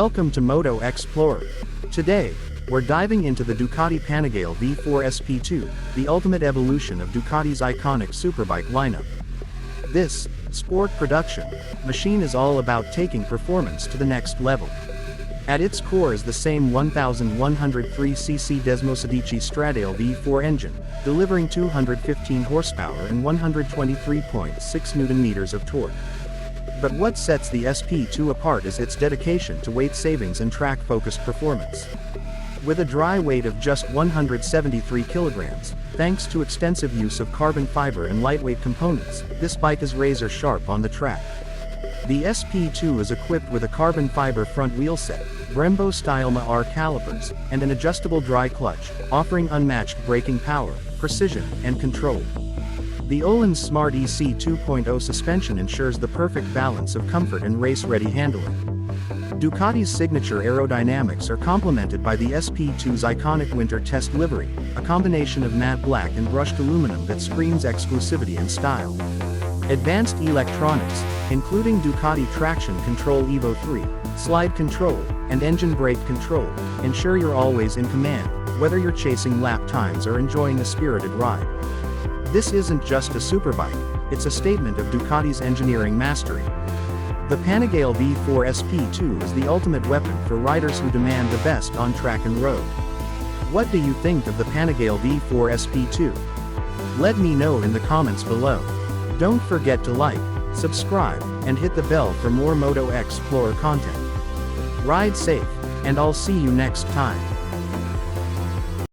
Welcome to Moto Explorer. Today, we're diving into the Ducati Panigale V4 SP2, the ultimate evolution of Ducati's iconic superbike lineup. This sport production machine is all about taking performance to the next level. At its core is the same 1103cc Desmosedici Stradale V4 engine, delivering 215 horsepower and 123.6 Nm of torque. But what sets the SP2 apart is its dedication to weight savings and track-focused performance. With a dry weight of just 173 kilograms, thanks to extensive use of carbon fiber and lightweight components, this bike is razor sharp on the track. The SP2 is equipped with a carbon fiber front wheel set, Brembo-style MAR calipers, and an adjustable dry clutch, offering unmatched braking power, precision, and control. The Öhlins Smart EC 2.0 suspension ensures the perfect balance of comfort and race-ready handling. Ducati's signature aerodynamics are complemented by the SP2's iconic winter test livery, a combination of matte black and brushed aluminum that screams exclusivity and style. Advanced electronics, including Ducati Traction Control Evo 3, slide control, and engine brake control, ensure you're always in command, whether you're chasing lap times or enjoying a spirited ride. This isn't just a superbike, it's a statement of Ducati's engineering mastery. The Panigale V4 SP2 is the ultimate weapon for riders who demand the best on track and road. What do you think of the Panigale V4 SP2? Let me know in the comments below. Don't forget to like, subscribe, and hit the bell for more Moto Explorer content. Ride safe, and I'll see you next time.